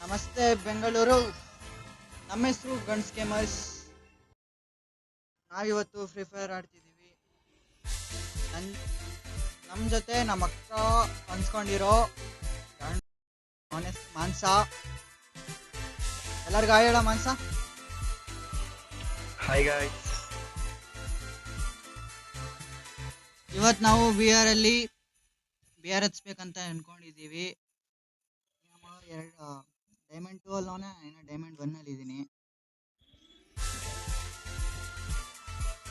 ನಮಸ್ತೆ ಬೆಂಗಳೂರು. ನಮ್ಮ ಹೆಸರು ಗನ್ಸ್ ಗೇಮರ್ಸ್. ನಾವಿವತ್ತು ಫ್ರೀ ಫೈರ್ ಆಡ್ತಿದ್ದೀವಿ. ನಮ್ಮ ಜೊತೆ ನಮ್ಮ ಅಕ್ಕ ಅನ್ಸ್ಕೊಂಡಿರೋ ಮಾನ್ಸ. ಎಲ್ಲರಿಗೂ ಹಾಯ್ ಹೇಳ ಮಾನ್ಸ. Hi guys. ಇವತ್ತು ನಾವು ಬಿ ಆರ್ ಹಚ್ಬೇಕಂತ ಅನ್ಕೊಂಡಿದ್ದೀವಿ. ಎರಡು ಡೈಮಂಡ್ 2 ಅಲ್ಲವನೇ, ಇನ್ನು ಡೈಮಂಡ್ 1 ಅಲ್ಲಿ ಇದ್ದೀನಿ.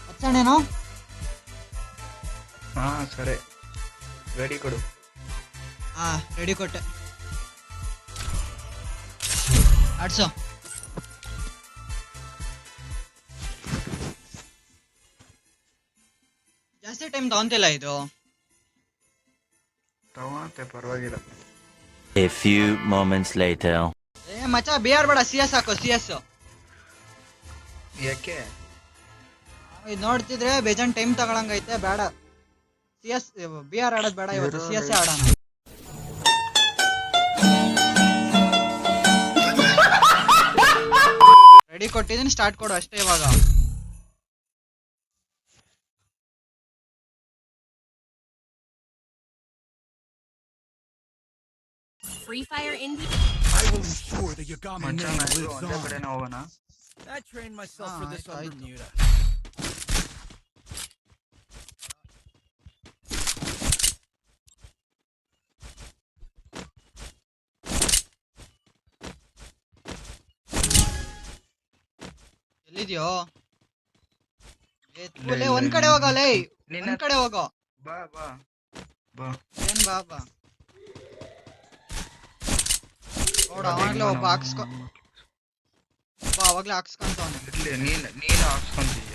ಹಚ್ಚಣೇನೋ? ಹಾ ಸರಿ, ರೆಡಿ ಕೊಡು. ರೆಡಿ ಕೊಟ್ಟೆ. ಆಡ್ಸೋ. ಜಾಸ್ತಿ ಟೈಮ್ ತಗೊಂತಿಲ್ಲ ಇದು. ತಗೊಂತೆ ಪರವಾಗಿಲ್ಲ. A few moments later. ಮಚ್ಚ ಬಿ ಆರ್ ಬೇಡ, ಸಿ ಎಸ್ ಹಾಕೋ. ಸಿ ಎಸ್ ಯಾಕೆ? ಇದು ನೋಡ್ತಿದ್ರೆ ಬೇಜಾನ್ ಟೈಮ್ ತಗೊಳಂಗೈತೆ. ಬೇಡ, ಸಿ ಎಸ್ ಬಿ ಆರ್ ಆಡೋದು ಬೇಡ ಇವತ್ತು. ಸಿ ಎಸ್ ಆಡೋಣ. ರೆಡಿ ಕೊಟ್ಟಿದ್ದೀನಿ, ಸ್ಟಾರ್ಟ್ ಕೊಡು ಅಷ್ಟೇ ಇವಾಗ. Free Fire Indie. I will ensure the Yagami name lives ಒಂದೇ on. ಕಡೆನೇ ಹೋಗೋಣ. I trained myself for this on Bermuda. ಎಲ್ಲಿದ್ಯೋ? ಒಂದ್ ಕಡೆ ಹೋಗಲ್ಲ. ಒಂದ್ ಕಡೆ ಹೋಗೋ. ಬಾ ಬಾ ಬಾ. ಏನ್ ಬಾ ಬಾ ನೋಡ. ಅವಾಗ್ಲೇ ಒಬ್ಬ ಅವಾಗ್ಲೇ ಹಾಕ್ಸ್ಕೊಂತವನೆ. ಇರ್ಲಿ, ನೀನು ಹಾಕ್ಸ್ಕೊಂತೀಯ.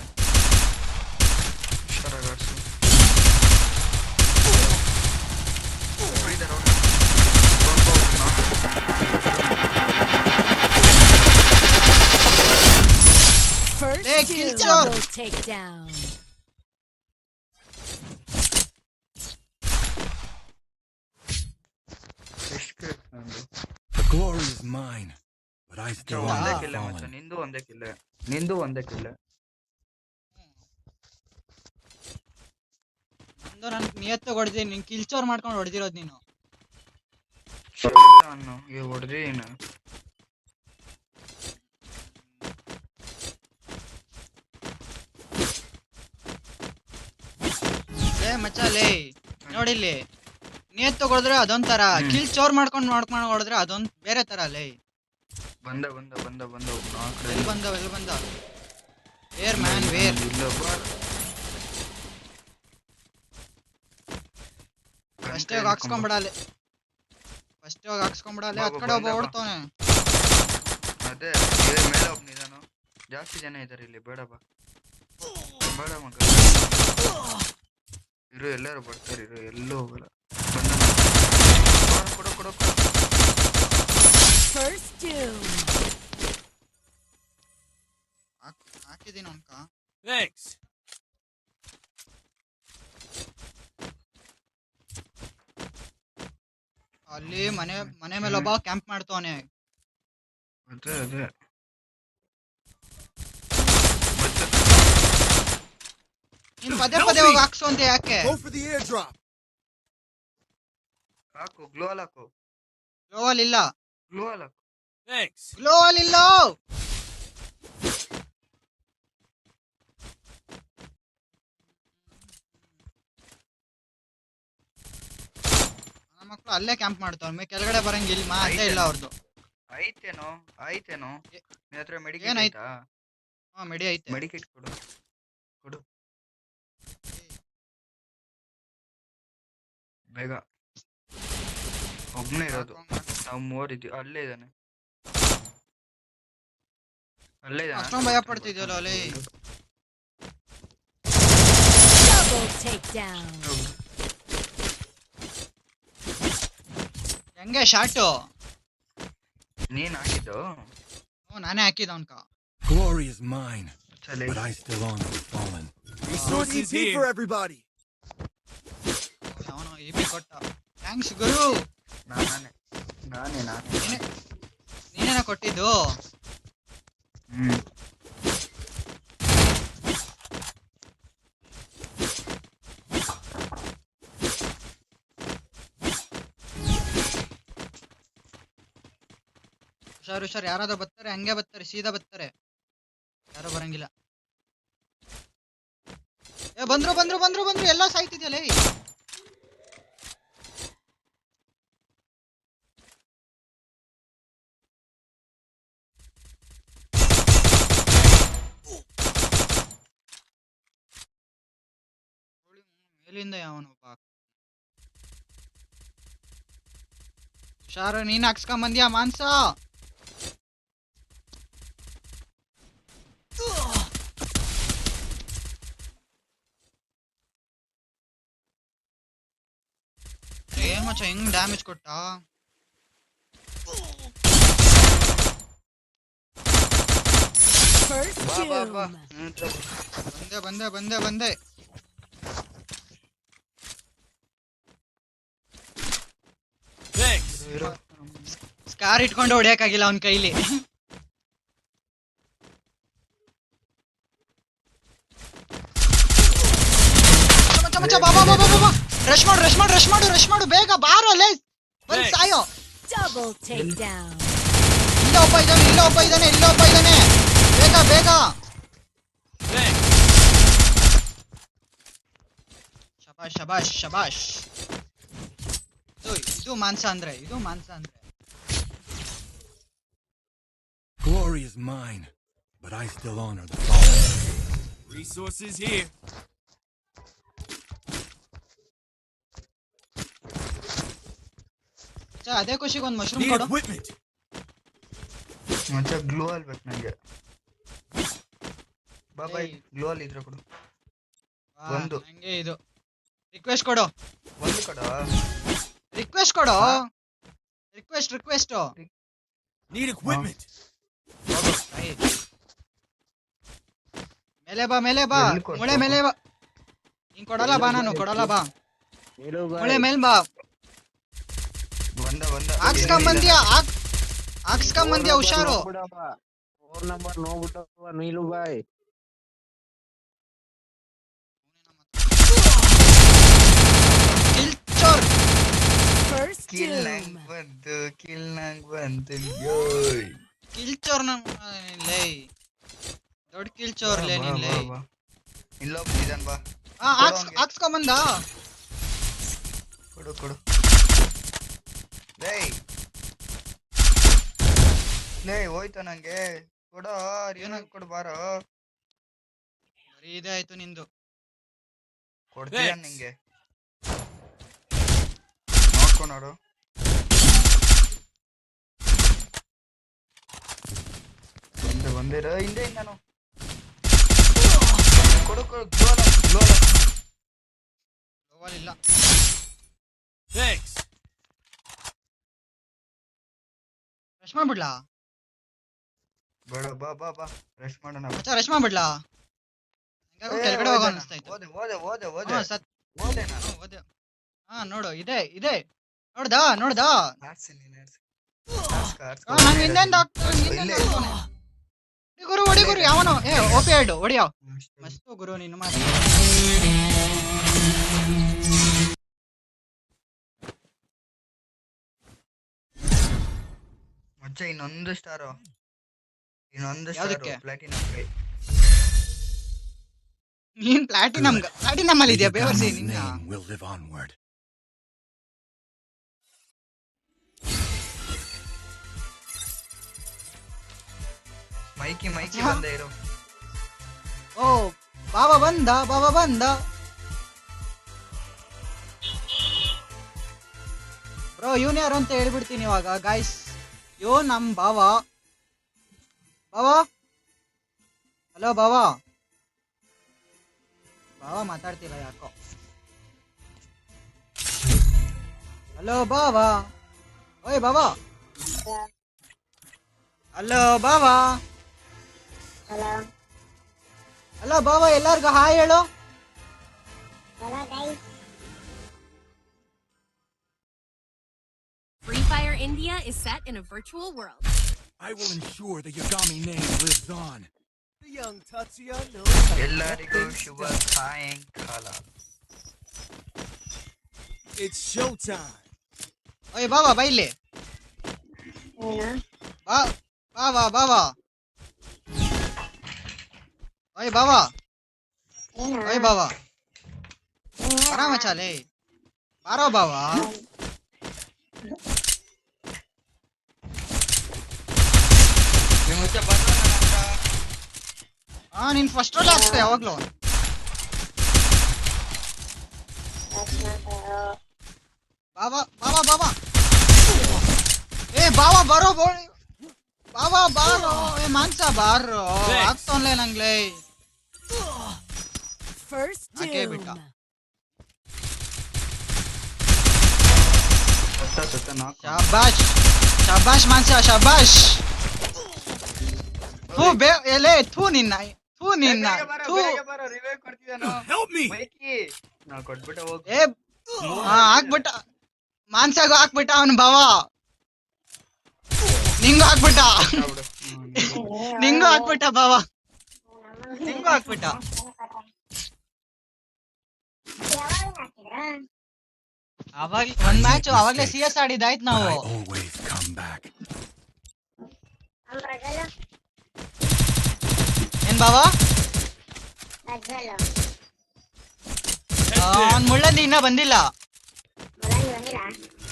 ಹುಷಾರಾಗಿ ಆಡ್ಸು. First Hey, two. kill Double takedown. ಎಷ್ಟು ನಂದು? The glory is mine, but I still Yeah. ಒಂದೇ am ಕಿಲ್ಲ ಮಚ್ಚ. fallen. ನಿಂದು ಒಂದೇ ಕಿಲ್ಲ. ನಂದು ನನ್ ನಿಯತ್ತು ಹೊಡೆದಿ. ನಿನ್ ಕಿಲ್ಚೋರ್ ಮಾಡ್ಕೊಂಡು ಹೊಡೆದಿರೋದು ನೀನು. ಅನ್ನು ಈಗ ಹೊಡೆದಿ ಏನು? ಮಚ್ಚ ಲೇ ನೋಡಿಲ್ಲಿ, ನಿಯತ್ತು ಹೊಡೆದ್ರೆ ಅದೊಂಥರ, ಕಿಲ್ ಚೋರ್ ಮಾಡ್ಕೊಂಡು ಹೊಡೆದ್ರೆ ಅದೊಂದ್ ಬೇರೆ ತರ ಲೇ. ಬಂದ ಬಂದ ಬಂದ ಬಂದ ಒಬ್ನು ಆ ಕಡೆ. ಎಲ್ಲಿ ಬಂದ ವೇರ್ ಮ್ಯಾನ್ ವೇರ್. ಇಲ್ಲೊಬ್ಬ ಫಸ್ಟ್ ಹಾಕ್ಸ್ಕೊಂಡ್ಬಿಡಲ್ಲಿ. ಅದ್ ಕಡೆ ಒಬ್ಬ ಓಡ್ತವನೆ. ಅದೇ ಮೇಲೆ ಒಬ್ನಿದಾನು. ಜಾಸ್ತಿ ಜನ ಇದಾರೆ ಇಲ್ಲಿ. ಬೇಡ ಬಾ, ಬೇಡ ಮಗ. ಇರು, ಎಲ್ಲರೂ ಬರ್ತಾರೆ. ಇರು, ಎಲ್ಲೂ ಹೋಗಲ್ಲ. ಕೊಡ ಕೊಡ ಕೊಡ. First two. ಹಾಕಿದೀನಿ ಅನ್ಕ. Thanks. ಅಲ್ಲಿ ಮನೆ ಮೇಲೆ ಒಬ್ಬ ಕ್ಯಾಂಪ್ ಮಾಡ್ತವನೆ. ಅದೇ ಅದೇ ನೀನ್ ಪದೇ ಹೋಗಿ ಹಾಕ್ಸು ಅಂತ ಯಾಕೆ? Go for the airdrop. ಹಾಕು. ಗ್ಲೋವಲ್ ಹಾಕು. ಗ್ಲೋವಲ್ ಇಲ್ಲ. ಗ್ಲೋವಲ್ ಹಾಕು. Thanks. ಗ್ಲೋವಲ್ ಇಲ್ಲ. ನನ್ನ ಮಕ್ಳು ಅಲ್ಲೇ ಕ್ಯಾಂಪ್ ಮಾಡ್ತಾವ. ಕೆಳಗಡೆ ಬರಂಗಿಲ್ಲ. ಮಾತೇ ಇಲ್ಲ ಅವ್ರದ್ದು. ಆಯ್ತೇನೋ ನಿನ್ನ ಹತ್ರ ಮೆಡಿಕೇಟ್ ಏನಾಯ್ತು? ಆಯ್ತಾ? ಮೆಡಿ ಐತೆ. ಮೆಡಿಕೇಟ್ ಕೊಡು ಕೊಡು ಬೇಗ. ಒಬ್ನೇ ಇರೋದು. ನಾವು ಮೂವರು ಇದ್ದೀವಿ. ಅಲ್ಲೇ ಇದ್ದಾನೆ. ಅಷ್ಟೊಂದು ಭಯ ಪಡ್ತಿದ್ಯಲ್ಲ ಅಲ್ಲಿ. Double takedown. ಹೆಂಗೆ ಶಾಟು? ನೀನ್ ಹಾಕಿದ್ದು? ನಾನೇ ಹಾಕಿದ ಅವನ್ಕ. Glory is mine, ಚಲಿ. but I still am fallen. Resources here for everybody. ಅವನು ಇಬಿ ಕೊಟ್ಟ. ಥ್ಯಾಂಕ್ಸ್ ಗುರು. ನಾನೇ ನೀನೇನ ಕೊಟ್ಟಿದ್ದು. ಹ್ಮ್ ಹುಷಾರ್ ಯಾರಾದ್ರೂ ಬರ್ತಾರೆ, ಹಂಗೆ ಬರ್ತಾರೆ, ಸೀದಾ ಬರ್ತಾರೆ, ಯಾರು ಬರಂಗಿಲ್ಲ. ಏ ಬಂದ್ರು ಎಲ್ಲ ಸಾಯ್ತಿದ್ಯಲ್ಲ. ಮೇಲಿಂದ ಯಾವನೊಬ್ಬ ಹುಷಾರು, ನೀನ್ ಹಾಕ್ಸ್ಕೊಂಬಂದ್ಯಾ ಮಾನ್ಸ. ಏನ್ ಮಚ್ಚ ಹೆಂಗ್ ಡ್ಯಾಮೇಜ್ ಕೊಟ್ಟ. First ಬಾ ಬಾ ಬಾ doom. ನನ್ ಹತ್ರ ಬಾ. ಬಂದೆ. Thanks. ಇರು. ಸ್ಕಾರ್ ಇಟ್ಕೊಂಡು ಹೊಡಿಯಕ್ಕಾಗಿಲ್ಲ ಅವನ್ ಕೈಲಿ. ಮಚ್ಚ ಬಾ ರಶ್ ಮಾಡು ಬೇಗ ಬಾರೋ ಲೇ. ಬಂದ್ ಸಾಯೋ. Double takedown. ಇಲ್ಲೇ ಒಬ್ಬ ಇದ್ದಾನೆ. ಬೇಗ. Thanks. ಶಬಾಷ್. ಇದು ಮಾಂಸ ಅಂದ್ರೆ. Glory is mine, but I still honor the fallen. Resources here. ಅದೇ ಖುಷಿಗೆ ಒಂದ್ ಮಶ್ರೂಮ್ Need ಕೊಡು. equipment. ಮತ್ತೆ ಗ್ಲೂ ಅಲ್ಬೇಕು ನಂಗೆ. ಬಾ ಬಾಯ್ ಏಯ್. ಗ್ಲೂ ಅಲ್ಲಿ ಇದ್ರೆ ಕೊಡು. ವಾ, ಒಂದು. ನಂಗೆ ಇದು ರಿಕ್ವೆಸ್ಟ್ ಕೊಡು. ಒಂದು ಕಡ ರಿಕ್ವೆಸ್ಟ್ ಕೊಡು. ಹಾ? Request Need equipment. ಮೇಲೆ ಬಾ ಎಲ್ಲಿ ಕೊಡ್ತು? ಮುಳೆ ಮೇಲೆ ಬಾ. ನೀನ್ ಕೊಡಲ್ಲ ಬಾ, ನಾನು ಕೊಡಲ್ಲ ಬಾ. ಮುಳೆ ಮೇಲ್ ಬಾ. ಬಂದ ಹಾಕ್ಸ್ಕೊಂಬಂದ್ಯಾ ಹುಷಾರು. ಫೋನ್ ನಂಬರ್ ನೋಡ್ಬಿಟ್ಟು ನೀಲು ಬಾಯ್ ಕಿಲ್ಚೋರ್. First kill doom. ನಂಗ್ ಬಂತು ಯೋಯ್. ಕಿಲ್ಚೋರ್ ಲೇ. ದೊಡ್ಡ ಕಿಲ್ಚೋರ್ ಲೇ ನೀನ್ ಲೇ. ಇಲ್ಲೊಬ್ಬ ಇದಾನ್ ಬಾ. ಹಾಕ್ಸ್ಕೊಂಬಂದ. ಕೊಡು ಲೇ ಹೋಯ್ತು ನಂಗೆ ಕೊಡೋ. ಏನಾಗ ಕೊಡು ಬಾರೋ. ಬರೀ ಇದೇ ಆಯ್ತು ನಿಂದು. ಕೊಡ್ತೀಯ Thanks. ನಿಂಗೆ ನೋಡ್ಕೊಂಡೋಡು. ಬಂದಿರ ಹಿಂದೆ ನಾನು ಕೊಡು ಗ್ಲೋಲ್ ಇಲ್ಲ. Thanks. ರಶ್ ಮಾಡ್ಬಿಡ್ಲಾ ಬೇಡ ಬಾ ರೆಸ್ಟ್ ಮಾಡೋಣ. ಮಚ್ಚ, ರಶ್ ಮಾಡ್ಬಿಡ್ಲಾ. ಕೆಳಗಡೆ ಹೋಗೋ ಅನಿಸ್ತಾ ಇತ್ತು. ಓದೆ ನಾನು. ಹೋದೆ. ನೋಡು ಇದೆ ನೋಡ್ದಾ. ಆಡ್ಸಿ ನೀನ್ ಆಡ್ಸಿ. ನಂಗೆ ಹಿಂದೆಂದ ಹೊಡಿ ಗುರು ಯಾವನು. ಓಪಿ ಆಡು ಹೊಡಿಯೋ. ಮಸ್ತು ಗುರು ನೀನು ಮಾತು. ಮಚ್ಚ ಇನ್ನೊಂದು ಸ್ಟಾರು ಯಾವ್ದಕ್ಕೆ? ಪ್ಲಾಟಿನಮ್ ಕೈ. ನೀನ್ ಪ್ಲಾಟಿನಮ್ ಅಲ್ಲಿ ಇದೆಯಾ ಬೇವರ್ಸಿ His ನಿನ್ನ. name will live onward. ಮೈಕಿ ಹಾ? ಬಂದ ಇರು. ಓ ಬಾಬಾ ಬಂದ. ಬ್ರೋ ಇವನ್ ಯಾರು ಅಂತ ಹೇಳ್ಬಿಡ್ತೀನಿ ಇವಾಗ ಗಾಯ್ಸ್. ನಮ್ ಬಾವ. ಹಲೋ ಬಾವ ಮಾತಾಡ್ತಿಲ್ಲ ಯಾಕೋ. ಹಲೋ ಬಾವ. ಓಯ್ ಬಾವ. ಹಲೋ ಬಾವ. ಹಲೋ ಬಾವ, ಎಲ್ಲಾರ್ಗು ಹಾಯ್ ಹೇಳು. Free Fire India is set in a virtual world. I will ensure the Yagami name lives on. The young Tatsuya knows how to ಎಲ್ಲರಿಗೂ let things ಶುಭ down. ಸಾಯಂಕಾಲ. It's showtime. ಓಯ್ ಬಾವಾ ಬಾ ಇಲ್ಲಿ ಬಾ ಬಾವಾ ಬಾವಾ ಓಯ್ ಬಾವಾ ಓಯ್ ಬಾವಾ ಬರಾ ಮಚಾಲೆ ಬಾರೋ ಬಾವಾ ನೀವು ಮುಂಚೆ ಬಂದ್ರೆ ನನ್ನ ಹತ್ರ ಹಾ ನೀನ್ ಫಸ್ಟ್ ರೋಲ್ ಹಾಕ್ಸ್ತೆ ಯಾವಾಗ್ಲೂ ಬಾವಾ ಬಾವಾ ಬಾವಾ ಏ ಬಾವಾ ಬರೋ ಬೋಳಿ ಬಾವಾ ಬಾರೋ ಏ ಮಾನ್ಸ ಬಾರೋ ಆಗ್ತೋನ್ಲೆ ನಂಗ್ಲೇ First Okay, doom. beta. ಸುತ್ತ ನಾಲ್ಕು. ಶಾಬಾಷ್ ಶಾಬಾಷ್ ಮಾನ್ಸ ಶಾಬಾಷ್ ಥೂ ಬೇ ಎಲೆ ಥೂ ನಿನ್ನ ಥೂ ನಿನ್ನ ಥೂ ಬೇಗ ಬರೋ ರಿವೈವ್ ಕೊಡ್ತಿದ್ದಾನು. Help me! ಬೈಕಿ ನಾ ಕೊಟ್ಬಿಟ್ಟ ಹೋಗ್. ಏ ಹಾಕ್ಬಿಟ್ಟ ಮಾನ್ಸಾಗೂ ಹಾಕ್ಬಿಟ್ಟ ಅವನ್ ಬಾವ ನಿಂಗೂ ಹಾಕ್ಬಿಟ್ಟ ಬಿಡು. ನಿಂಗೂ ಹಾಕ್ಬಿಟ್ಟ ಬಾವ ನಿಂಗೂ ಹಾಕ್ಬಿಟ್ಟ ಅವಾಗ ಒಂದ್ ಮ್ಯಾಚ್ ಅವಾಗ್ಲೇ CS ಆಡಿದಾಯ್ತು But ನಾವು I always come back. ಏನ್ ಬಾವ ಅವ್ನ್ ಮುಳ್ಳಂದಿ ಇನ್ನ ಬಂದಿಲ್ಲ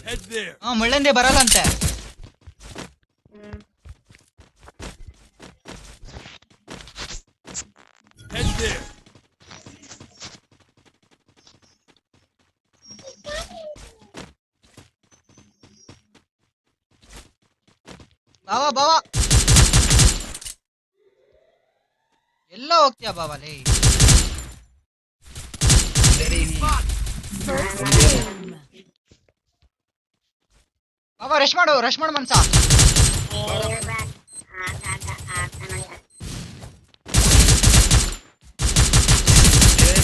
Head there. ಮುಳ್ಳಂದಿ ಬರಲ್ಲಂತೆ Head there. ಬಾವ ಬಾವ ಎಲ್ಲ ಹೋಗ್ತೀಯ ಬಾವ ಲೇ First doom. ಬಾವ ರಶ್ ಮಾಡು ಮನ್ಸ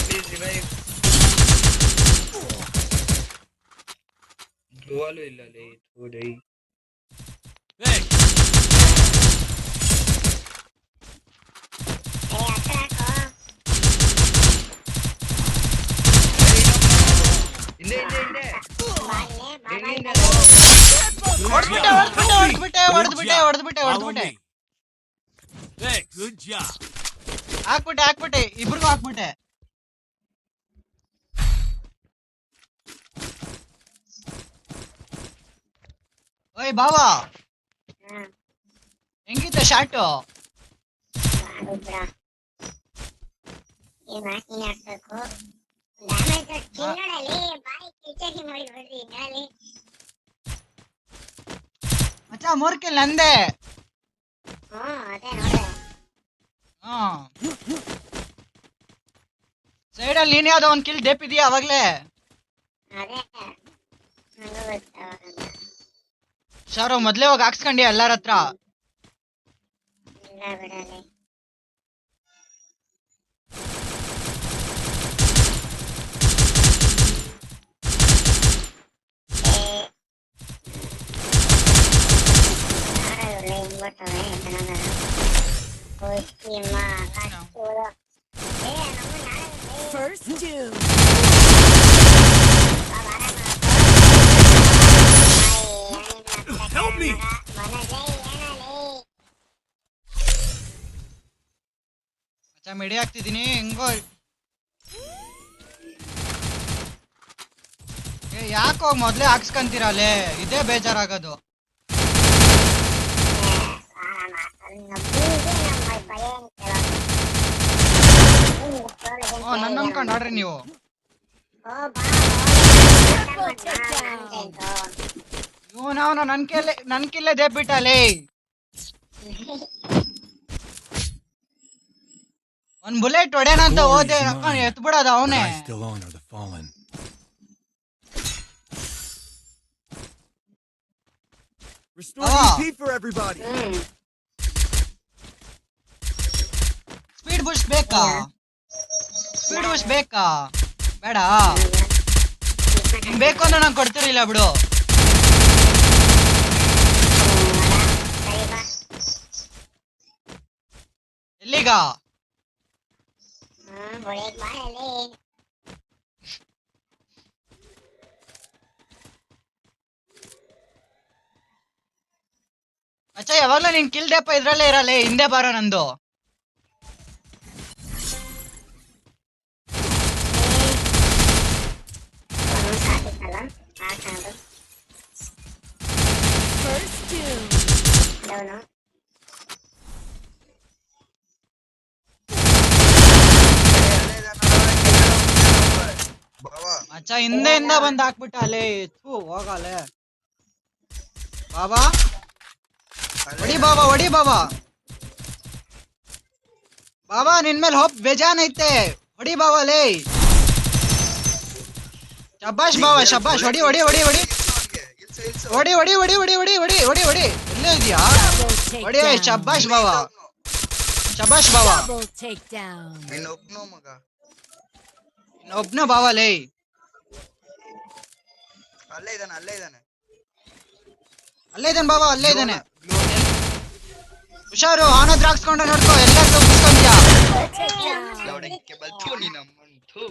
ಪ್ಲೀಸ್ ರಿವೈವ್. ಗ್ಲೂವಾಲು ಇಲ್ಲ ಲೇ ಥೋಡೈ. Hey! ಹಿಂದೆ ಹಿಂದೆ ಹಿಂದೆ. ಹೊಡೆದ್ಬಿಟ್ಟೆ Hey, good job. ಹಾಕ್ಬಿಟ್ಟೆ ಇಬ್ರಿಗೂ ಹಾಕ್ಬಿಟ್ಟೆ ಓಯ್ ಬಾವಾ ಹೆಂಗಿತ್ತ ಶಾಟು ಮಚ್ಚ 3 ಕಿಲ್ ನಂದೆ ಹಾ ಸೈಡಲ್ಲಿ ನೀನ್ ಯಾವ್ದೋ ಒಂದ್ ಕಿಲ್ ದೇಪಿದೀಯ ಅವಾಗ್ಲೇ ಶಾರೋ ಮೊದ್ಲೇ ಹೋಗಿ ಹಾಕ್ಸ್ಕೊಂಡಿ ಎಲ್ಲಾರ ಹತ್ರ First doom. Help me! ಮಚ್ಚ ಮಿಡಿ ಹಾಕ್ತಿದೀನಿ ಹೆಂಗೋ ಯಾಕೋ ಮೊದ್ಲೇ ಹಾಕ್ಸ್ಕೊಂತೀರಲ್ಲೇ ಇದೇ ಬೇಜಾರಾಗೋದು ನನ್ನ ನಂಬ್ಕೊಂಡು ಆಡ್ರಿ ನೀವು ಇವನವನ ನನ್ ಕಿಲ್ಲೇ ದೇಪಿಟ್ಟಲೇ ಒಂದ್ ಬುಲೆಟ್ ಹೊಡೆನಂತ ಹೋದೆ ಎತ್ ಬಿಡೋದ But ಅವನೇ I still honor the fallen. Restore Ah. EP for everybody. Speed boost ಬೇಕಾ ಬೇಡ ನಿಂಗ್ ಬೇಕು ಅಂದ್ರೆ ನಂಗೆ ಕೊಡ್ತಿರ್ಲಿಲ್ಲ ಬಿಡು ಎಲ್ಲಿಗ ಹೊಡೆಯಕ್ ಬಾಳಲ್ಲಿ ಮಚ್ಚ ಯಾವಾಗ್ಲೂ ನೀನ್ ಕಿಲ್ ಡೆಪ ಇದ್ರಲ್ಲೇ ಇರಲ್ಲ ಹಿಂದೆ ಬಾರೋ ನಂದು ಸಾಕಿತ್ತಲ್ಲ ಸಾಕಾದು First doom. ಡೌನು ಬಾವಾ ಮಚ್ಚ ಹಿಂದೆಯಿಂದ ಬಂದ್ ಹಾಕ್ಬಿಟ್ಟ ಅಲ್ಲೇ ಥೂ ಹೋಗಲೆ ಬಾಬಾ ಹೊಡಿ ಬಾಬಾ ಹೊಡಿ ಬಾಬಾ ಬಾಬಾ ನಿನ್ ಮೇಲೆ ಹೋಪ್ ಬೇಜಾನ್ ಐತೆ ಹೊಡಿ ಬಾಬಾ ಲೇ ಶಬಾಷ್ ಬಾಬಾ ಶಬಾಷ್ ಹೊಡಿ ಹೊಡಿ ಹೊಡಿ ಹೊಡಿ ಹೊಡಿ ಹೊಡಿ ಹೊಡಿ ಹೊಡಿ ಹೊಡಿ ಹೊಡಿ ಹೊಡಿ ಹೊಡಿ ಎಲ್ಲೇ ಇದೆಯಾ Double ಹೊಡಿ takedown. ಶಬಾಷ್ ಬಾಬಾ ಶಬಾಷ್ ಬಾಬಾ Double takedown. ಇನ್ನೊಬ್ನು ಮಗ ಒಬ್ನ ಬಾಬಾ ಲೇ ಅಲ್ಲೇ ಇದ್ದಾನೆ ಅಲ್ಲೇ ಇದ್ದಾನೆ ಅಲ್ಲೇ ಇದ್ದಾನೆ ಬಾಬಾ ಅಲ್ಲೇ ಇದ್ದಾನೆ ಹುಷಾರು ಆನದ್ ಹಾಕ್ಸ್ಕೊಂಡ ನೋಡ್ಕೋ ಎಲ್ಲರೂ ಮುಗಿಸ್ಕೊಂತೀಯ Double takedown. ಲೌಡಕ್ಕೆ ಬಲ್ತು ನೀನು ಅಮ್ಮಂತು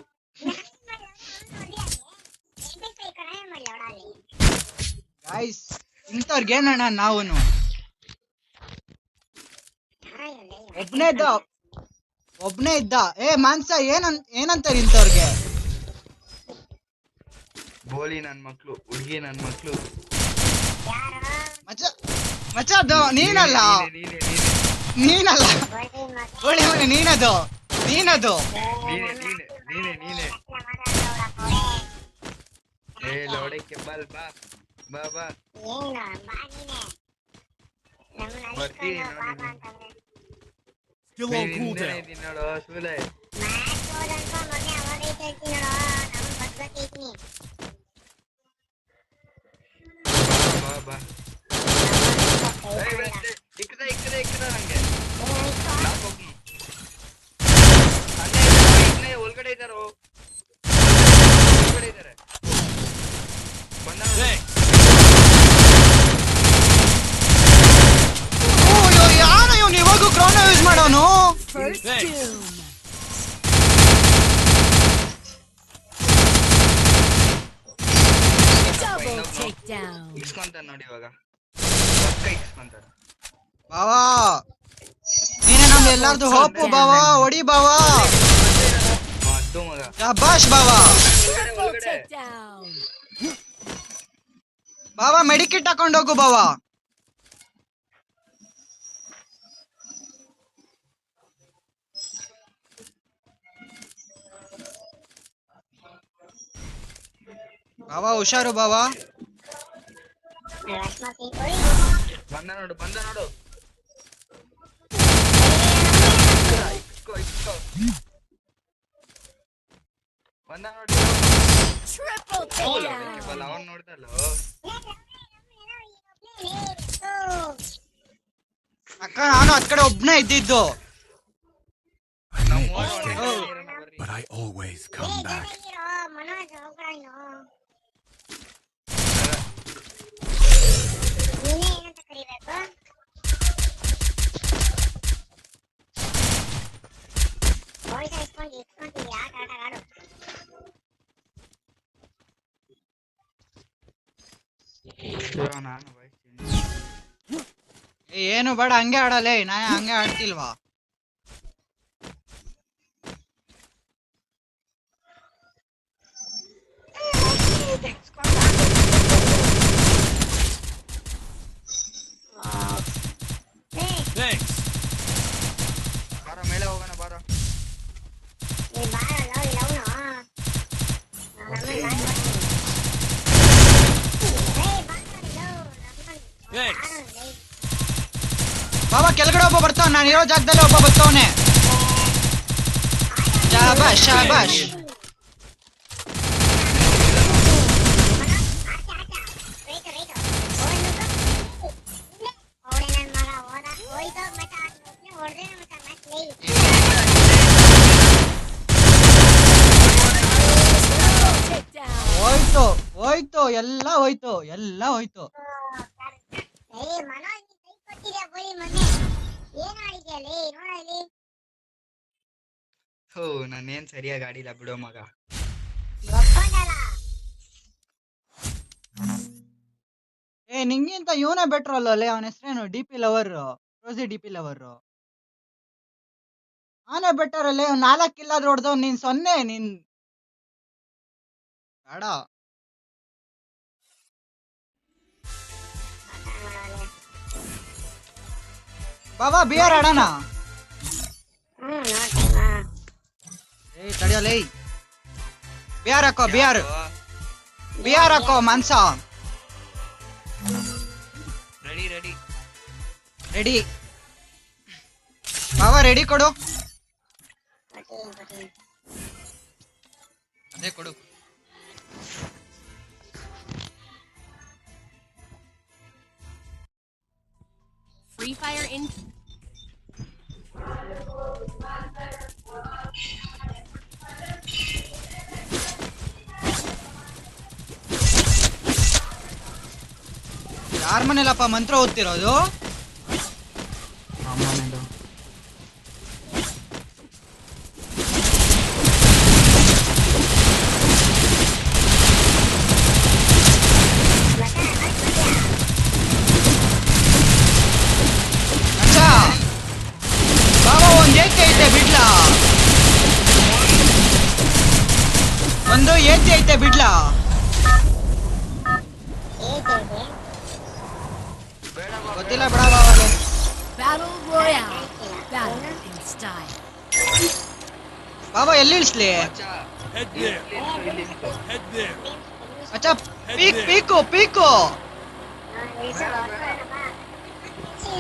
ಗೈಸ್ ಇಂಥವ್ರಿಗೆ ಏನಣ್ಣ ನಾವುನು ಒಬ್ನೇ ಇದ್ದ ಏ ಮಾನ್ಸ ಏನಂತಾರೆ ಇಂಥವ್ರಿಗೆ ಬೋಲಿ ನನ್ ಮಕ್ಳು ಹುಡುಗಿ ನನ್ ಮಕ್ಳು ಮಚ್ಚ ಮಚ್ಚ ಅದು ನೀನಲ್ಲ ನೀನೆ ನೀನಲ್ಲ ಹೊಳಿ ಹೊಳಿ ನೀನದು ನೀನದು ನೀನೆ ನೀನೆ ನೀನೆ ನೀನೆ ಏ ಲೌಡಕ್ಕೆ ಬಲ್ ಬಾ ಬಾ ಬಾ ಬರ್ತೀನಿ ನೋಡಿ Still on cooldown. ಇದೀನಿ ನೋಡು ಸುಲೆ ಬಾ ಬಾ ಇಕ್ಕದ ನಂಗೆ ನಾಕ್ ಹೋಗ್ನಿ. ಅಲ್ಲೇ ಇಲ್ಲೇ ಒಳಗಡೆ ಇದ್ದಾರೋ ಒಳಗಡೆ ಇದ್ದಾರೆ ಬಂದ ಓ ಯಾರ ಇವ್ನು ಇವಾಗೂ ಕ್ರೌನ್ ಯೂಸ್ ಮಾಡೋನು First doom. Double takedown. ಇಸ್ಕೊಂತಾರ ನೋಡಿ ಇವಾಗ ಪಕ್ಕ ಇಸ್ಕೊಂತಾರ ಬಾವಾ ನೀನೇ ನಮ್ದು ಎಲ್ಲಾರ್ದು ಹೋಪು ಬಾವಾ ಹೊಡಿ ಬಾವಾ ಅದು ಮಗ ಶಬಾಷ್ ಬಾವಾ Triple ಒಳಗಡೆ takedown. ಬಾವಾ ಮೆಡಿಕಿಟ್ ಹಾಕೊಂಡೋಗು ಬಾವಾ ಬಾವಾ ಹುಷಾರು ಬಾವಾ ಬಂದ ನೋಡು ಇಸ್ಕೋ ಬಂದ ನೋಡಿ Triple takedown. ಅವನ್ ನೋಡ್ದಲ್ಲ ಅಕ್ಕ ನಾನು ಅದ್ ಕಡೆ ಒಬ್ನೇ ಇದ್ದಿದ್ದು I may be dead, but I always come back. Manoj ಹೋಗ್ರಾಯ್ನು ನೀನೇ ಏನಂತ ಕರಿಬೇಕು ಹೋಯ್ತಾ ಇಸ್ಕೊಂತೀವಿ ಆಟ ಆಡು ನಾನು ಬಯಸ್ತೀನಿ ಏ, ಏನು ಬೇಡ ಹಂಗೆ ಆಡಲೇ ನಾ ಹಂಗೆ ಆಡ್ತಿಲ್ವಾ Thanks. ಬಾರ ಮೇಲೆ ಹೋಗೋಣ ಬಾರ ನೀ ಬಾರಲ್ಲ ಇಲ್ಲ Thanks. ಬಾಬಾ ಕೆಳಗಡೆ ಒಬ್ಬ ಬರ್ತಾವ ನಾನು ಇರೋ ಜಾಗದಲ್ಲಿ ಒಬ್ಬ ಬರ್ತಾವನೆ ಶಾಬಾಷ್ ಶಾಬಾಷ್ Takedown. ಹೋಯ್ತು ಹೋಯ್ತು ಎಲ್ಲ ಹೋಯ್ತು ಎಲ್ಲ ಹೋಯ್ತು ಮನೋಜ್ ಕೈ ಕೊಟ್ಟಿದ್ಯಾ ಬೋಲಿ ಮೊನ್ನೆ ಏನ್ ಆಡಿದ್ಯಾ ನೋಡ ಇಲ್ಲಿ ಹೋ ನಾನೇನ್ ಸರಿಯಾಗಿ ಆಡಿಲ್ಲ ಬಿಡೋ ಮಗ. ಒಪ್ಕೊಂಡಲ್ಲ. ಏ ನಿಂಗಿಂತ ಇವನೇ ಬೆಟ್ರ್ ಅಲ್ಲೇ, ಅವನ ಹೆಸರೇನು? DP ಲವರ್, ರೋಸಿ DP ಲವರ್. ಅವನೇ ಬೆಟರ್ ಅಲ್ಲೇ, 4 ಕಿಲ್ ಆದ್ರೂ ಹೊಡೆದವ್, ನೀನ್ 0. ನೀನ್ ಬೇಡ. ಬಾಬಾ ಬಿಯರ್ ಆಡೋಣ. ನೋಡ್ತೀನಿ. ಏಯ್ ತಡಿಯಲ್ಲ, ಬಿಯರ್ ಹಾಕೋ, ಬಿಯರ್ ಹಾಕೋ ಮಾಂಸ. ರೆಡಿ ರೆಡಿ ಬಾಬಾ, ರೆಡಿ ಕೊಡು. ಕೊಡ್ತೀನಿ. ಅದೇ ಕೊಡು. Free Fire in. ಯಾರ ಮನೇಲಪ್ಪ ಮಂತ್ರ ಓದ್ತಿರೋದು? ಅಮ್ಮನೇದು. ಅಚ್ಚ ಬಾಬಾ, ಒಂದ್ ಏತಿ ಐತೆ ಬಿಡ್ಲಾ? ಒಂದು ಏತಿ ಐತೆ ಬಿಡ್ಲಾ? ಬೇಡ ಬಾ, ಗೊತ್ತಿಲ್ಲ ಬಿಡ ಬಾಬಾ. Battle Royale. Battle in style. ಬಾಬಾ ಎಲ್ಲಿ ಇಳಿಸ್ಲಿ? ಮಚ್ಚ, Head there. ಇಲ್ಲಿ ನಿಂತು. Head there. ಅಚ್ಚ ಪೀಕು.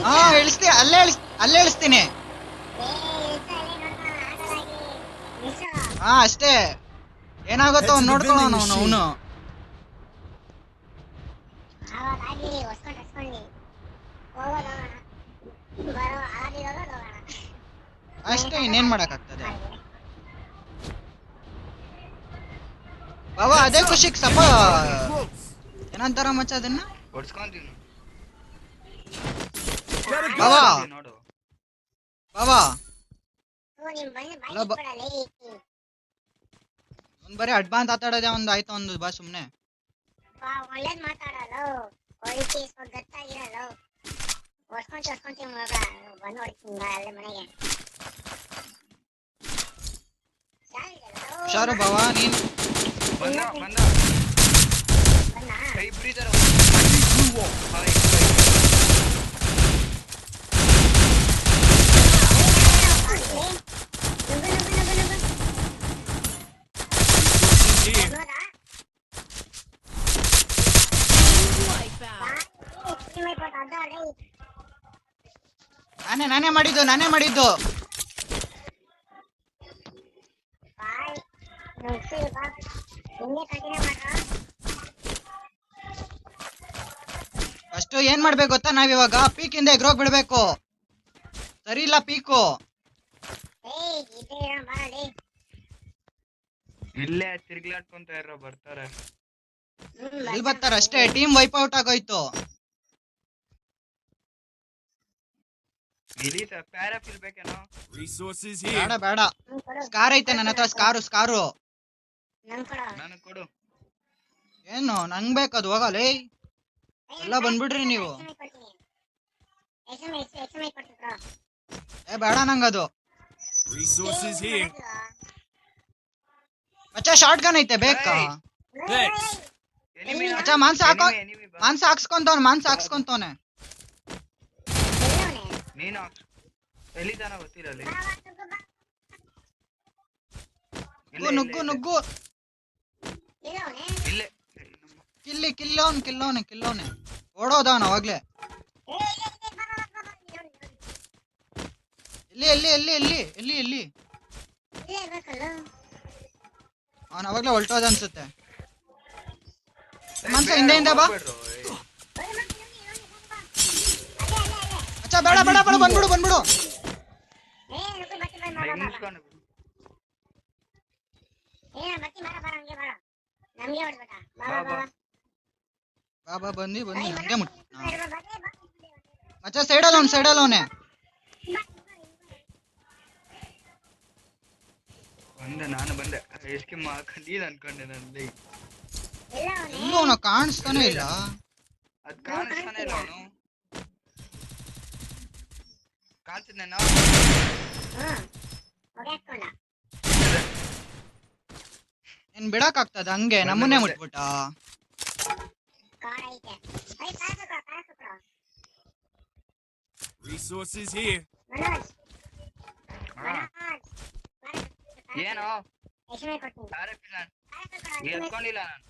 ಹಾ ಇಳಿಸ್ತೀನಿ, ಅಲ್ಲೇ ಇಳಿಸ್ತೀನಿ. ಹಾ ಅಷ್ಟೇ, ಏನಾಗುತ್ತೋ ಅವ್ನು ನೋಡ್ಕೊಳ್ಳೋನು ಅವನು. ಅಷ್ಟೇ, ಇನ್ನೇನ್ ಮಾಡಕ್ಕಾಗ್ತದೆ ಬಾಬಾ. ಅದೇ ಖುಷಿಗ್ ಸಪ ಏನಂತಾರ ಮಚ್ಚ ಅದನ್ನ? ಹೊಡ್ಸ್ಕೊಂತೀನಿ ಬಾಬಾ ನೋಡು. ಬಾಬಾ, ಅಲ್ಲ ಒಂದ್ ಬರೀ ಅಡ್ವಾನ್ಸ್ ಆಟಾಡೋದೇ ಒಂದ್ ಆಯ್ತು, ಒಂದು ಬಾ ಸುಮ್ನೆ. ಒಳ್ಳೇದ್ ಮಾತಾಡಲ್ಲ, ಕ್ವಾಲಿಟಿ ಗೊತ್ತಾಗಿರಲ್ಲ. ಹೊಡ್ಕೊಂತೀವಿ ಮಗ, ಬಂದು ಹೊಡಿತೀನಿ ಅಲ್ಲೇ ಮನೆಗೆ. ಹುಷಾರು ಬಾಬಾ ನೀನ್. ಬಂದ ಕೈ ಬ್ರೀದರ್. ನಾನೇ ಮಾಡಿದ್ದು. ಫಸ್ಟ್ ಏನ್ ಮಾಡ್ಬೇಕು ಗೊತ್ತಾ? ನಾವಿವಾಗ ಪೀಕಿಂದ ಎಗ್ರೋಗ್ ಬಿಡ್ಬೇಕು. ಸರಿ ಇಲ್ಲ ಪೀಕು. ಇಲ್ಲೇ ತಿರ್ಗ್ಲಾಡ್ಕೊಂತ ಇರೋ ಬರ್ತಾರೆ. ಎಲ್ಲಿ ಬರ್ತಾರ? ಅಷ್ಟೇ, ಟೀಮ್ ವೈಪ್ ಔಟ್ ಆಗೋಯ್ತು. ಇಲ್ಲಿ ಪ್ಯಾರಾಫಿಲ್ ಬೇಕೇನೋ? Resources here. ಬೇಡ. ಸ್ಕಾರ್ ಐತೆ ನನ್ನ ಹತ್ರ, ಸ್ಕಾರು. ನನಗ್ ಕೊಡು. ಏನು ನಂಗ್ ಬೇಕದು? ಹೋಗಲೇ, ಎಲ್ಲ ಬಂದ್ಬಿಡ್ರಿ ನೀವು. ಏ ಬೇಡ ನಂಗದು. Resources here. ಅಚ್ಚ ಶಾರ್ಟ್ ಗನ್ ಐತೆ, ಬೇಕಾ? Thanks. Enemy ನಾ? ಅಚ್ಚ ಮಾಂಸ Enemy ಬಾ. ಮಾಂಸ ಹಾಕ್ಸ್ಕೊಂತವನೆ. ನೀನು ಎಲ್ಲಿದ್ದಾನ ಗೊತ್ತಿಲ್ಲ ಅಲ್ಲಿ. ನುಗ್ಗು. ಇಲ್ಲೇ ಕಿಲ್ಲೋನೆ. ಓಡೋದವನ ಅವಾಗ್ಲೇ. ಎಲ್ಲಿ ಅವನ ಅವಾಗ್ಲೇ ಹೊಲ್ಟೋದ ಅನ್ಸುತ್ತೆ. ಮಾಂಸ ಹಿಂದೆ ಬಾ. ಅಚ್ಚ ಬೇಡ ಬಂದ್ಬಿಡು. ಬಾಬಾ ಬಂದಿ ಹಂಗೆ ಮುಟ್. ಮಚ್ಚ ಸೈಡಲ್ ಅವನೆ. ನಾನು ಬಂದೆ ಎಸ್ಕೆ ನೀನ್ ಅನ್ಕೊಂಡೆ ನಲ್ಲಿ ಎಲ್ಲ ಅವನೇ ಎಲ್ಲೂ ಅವನು ಕಾಣಿಸ್ತಾನೆ ಇಲ್ಲ. ಅದ್ ಕಾಣಿಸ್ತಾನೆ ಇಲ್ಲ ಅವನು. ಕಾಣಿಸಿದ್ನೇನೋ ಹೊಡ್ಯಾಕೊಂಡ ಏನ್ ಬಿಡಕ್ ಆಗ್ತದ ಹಂಗೆ ನಮ್ಮನ್ನೇ ಮುಟ್ಬಿಟ್ಟ. ಕಾರ್ ಐತೆ I car Resources here. Manoj ಹಾ ಏನೋ ಎಷ್ಟೇ ಕೊಡ್ತೀನಿ ತಾರಪ್ಪಿಲ್ಲ ಎತ್ಕೊಂಡಿಲ್ಲ ನಾನು.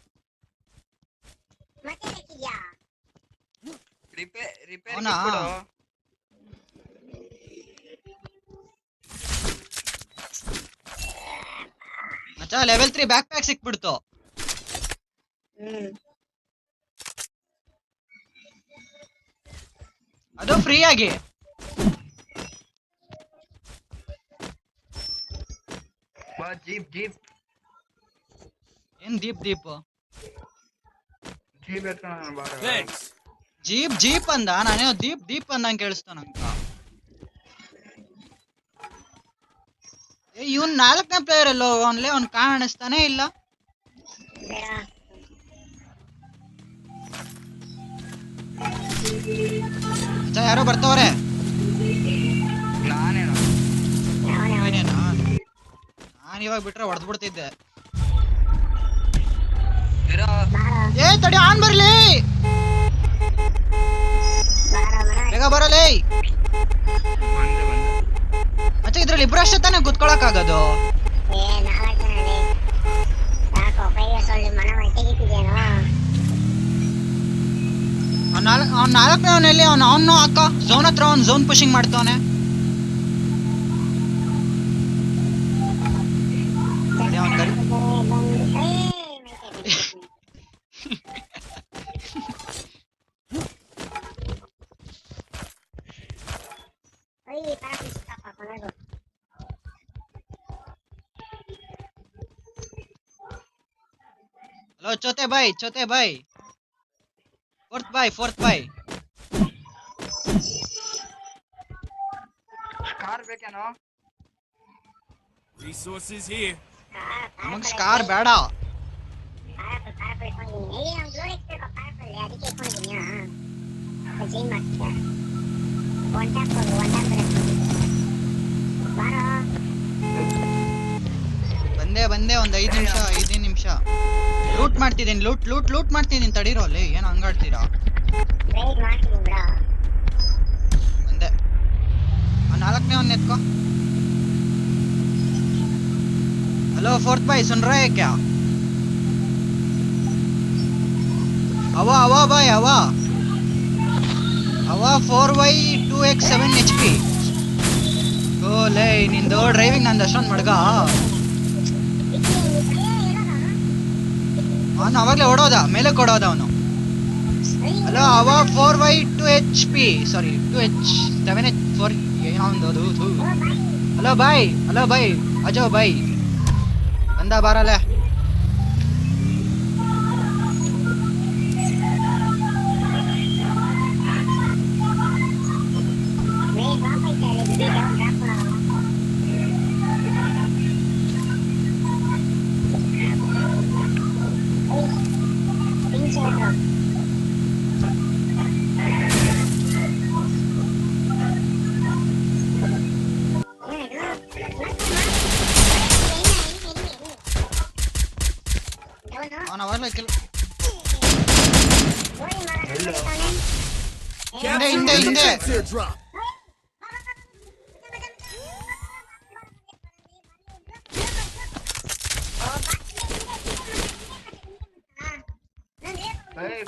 ಮತ್ತೆ ಹಾಕಿದ್ಯಾ ರಿಪೇರ್ ಅವ್ನಾ? ಮಚ್ಚ ಲೆವೆಲ್ 3 ಬ್ಯಾಕ್ ಪ್ಯಾಕ್ ಸಿಕ್ಬಿಡ್ತು. ಅದು ಫ್ರೀ ಆಗಿ. ಬಾ ಜೀಪ್ ಏನ್ ದೀಪ್ ಜೀಪ್ ಎತ್ಕೊಂಡು ಬಾರ. Thanks. ಜೀಪ್ ಅಂದ, ನಾನೇನೋ ದೀಪ್ ಅಂದಂಗೆ ಕೇಳಿಸ್ತ ನಂಗ. ಇವನ್ 4ನೇ ಪ್ಲೇಯರ್ ಎಲ್ಲೋ ಅವನ್ಲೆ ಅವ್ನ್ ಕಾಣಿಸ್ತಾನೆ ಇಲ್ಲ. ಬೇಡ ಮಚ್ಚ ಯಾರೋ ಬರ್ತಾವ್ರೆ. ನಾನೇನೋ ಏನೇನಾ ನಾನ್ ಇವಾಗ ಬಿಟ್ರೆ ಹೊಡೆದ್ಬಿಡ್ತಿದ್ದೆ. ಇರೋ ಏ ತಡಿ ಆನ್ ಬರ್ಲಿ, ಬೇಗ ಬರಲೇ. ಬಂದೆ ಮಚ್ಚ ಇದ್ರಲ್ಲಿ ಇಬ್ರಷ್ಟೇ ತಾನೇ ಕುತ್ಕೊಳಕ್ ಆಗೋದು. ಏ 4 ಜನ ಇದೆ ಸಾಕು 5 years old ಮನ ತೆಗಿತಿದ್ಯೇನೋ ಅವ್ನ್ 4ನೇ ಅವನಲ್ಲಿ ಅವನು ಅಕ್ಕ ಝೋನ್ ಹತ್ರ ಅವ್ನು ಝೋನ್ ಪುಷಿಂಗ್ ಮಾಡ್ತವನೆ. ಹಲೋ ಚೋತೆ ಬಾಯ್ ಫೋರ್ತ್ ಬಾಯ್ ಕಾರ್ ಬೇಕೇನೋ? Resources here. ನಮಗ್ ಸ್ಕಾರ್ ಬೇಡ. ಬಂದೆ ಒಂದ್ 5 ನಿಮಿಷ ಲೂಟ್ ಮಾಡ್ತಿದ್ದೀನಿ. ಲೂಟ್ ಮಾಡ್ತಿದ್ದೀನಿ. ತಡೀರೋ ಅಲ್ಲಿ ಏನ್ ಹಂಗಾಡ್ತೀರಾ? ಬಂದೆ. 4ನೇ ಅವ್ನ ಎತ್ಕೋ. हेलो फोर्थ भाई सुन रहे हैं क्या? हवा भाई हवा 4y2x7 HP. ಲೇ ನಿಂದು ಡ್ರೈವಿಂಗ್ ನಂದು ಅಷ್ಟೊಂದು ಮಡ್ಗ. ಅವನು ಅವಾಗಲೇ ಓಡೋದ, ಮೇಲೆ ಕೊಡೋದ ಅವನು. ಹಲೋ ಅವ 4y2HP ಸಾರಿ 2h7h4 ಏನೊಂದು. ಹಲೋ ಬಾಯ್ ಅಜೋ ಬಾಯ್ ಬಂದ ಬಾರಲ್ಲ. ಅವನ ಅವಾಗಲೇ ಹಿಂದೆ Teardrop.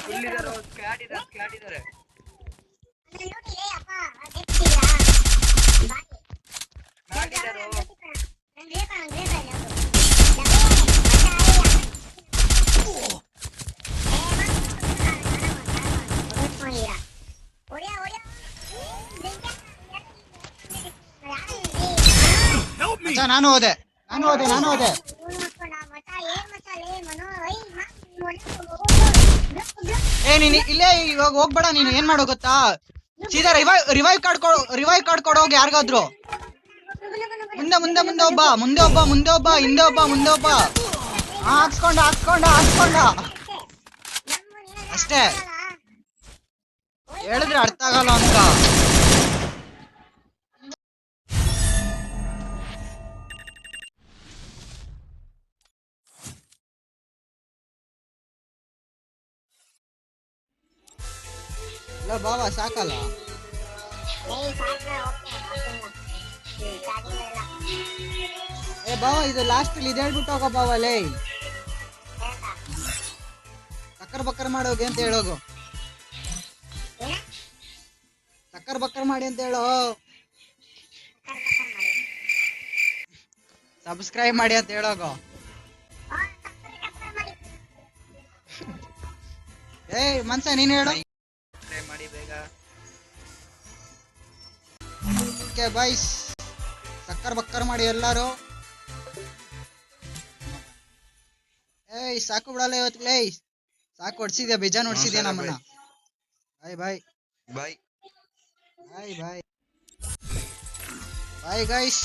ಫುಲ್ ಇದಾರೆ, ಸ್ಕ್ವಾಡ್ ಇದಾರೆ. Help me. ನಾನು ಹೋದೆ. ಏ ನೀನ್ ಇಲ್ಲೇ ಇವಾಗ ಹೋಗ್ಬೇಡ. ನೀನು ಏನ್ ಮಾಡೋ ಗೊತ್ತಾ, ಸೀದಾ ರಿವೈವ್ ಕಾರ್ಡ್ ಕೊಡೋಗಿ ಯಾರಿಗಾದ್ರು. ಮುಂದೆ ಮುಂದೆ ಮುಂದೆ ಒಬ್ಬ ಮುಂದೆ ಒಬ್ಬ ಮುಂದೆ ಒಬ್ಬ ಹಿಂದೆ ಒಬ್ಬ ಮುಂದೆ ಒಬ್ಬ ಹಾಕ್ಸ್ಕೊಂಡ ಅಷ್ಟೇ ಹೇಳಿದ್ರೆ ಅರ್ಥ ಆಗಲ್ಲ ಅಂತ ಇಲ್ಲ ಬಾವ ಸಾಕಲ್ಲ ಏ ಬಾವ ಇದು ಲಾಸ್ಟ್ ಇದು ಹೇಳ್ಬಿಟ್ಟು ಹೋಗೋ ಬಾವ ಲೇ ಸಕ್ಕರ್ ಬಕ್ಕರ್ ಮಾಡೋಗಿ ಅಂತ ಹೇಳೋಗು ಸಕ್ಕರ್ ಬಕ್ಕರ್ ಮಾಡಿ ಅಂತ ಹೇಳೋ ಸಬ್ಸ್ಕ್ರೈಬ್ ಮಾಡಿ ಅಂತ ಹೇಳೋಗು ಏಯ್ ಮನ್ಸ ನೀನ್ ಹೇಳು ಟ್ರೈ ಮಾಡಿ ಬೇಗ. ಓಕೆ ಬಾಯ್ಸ್ ಸಕ್ಕರ್ ಬಕ್ಕರ್ ಮಾಡಿ ಎಲ್ಲಾರು ಏಯ್ ಸಾಕು ಬಿಡಲ್ಲ ಇವತ್ತು ಲೇ ಸಾಕು ಹೊಡ್ಸಿದ್ಯಾ ಬೇಜಾನ್ ಹೊಡ್ಸಿದ್ಯಾ ಸರಿ, ನಮ್ಮನ್ನ ಬಾಯ್ ಬಾಯ್. Bye guys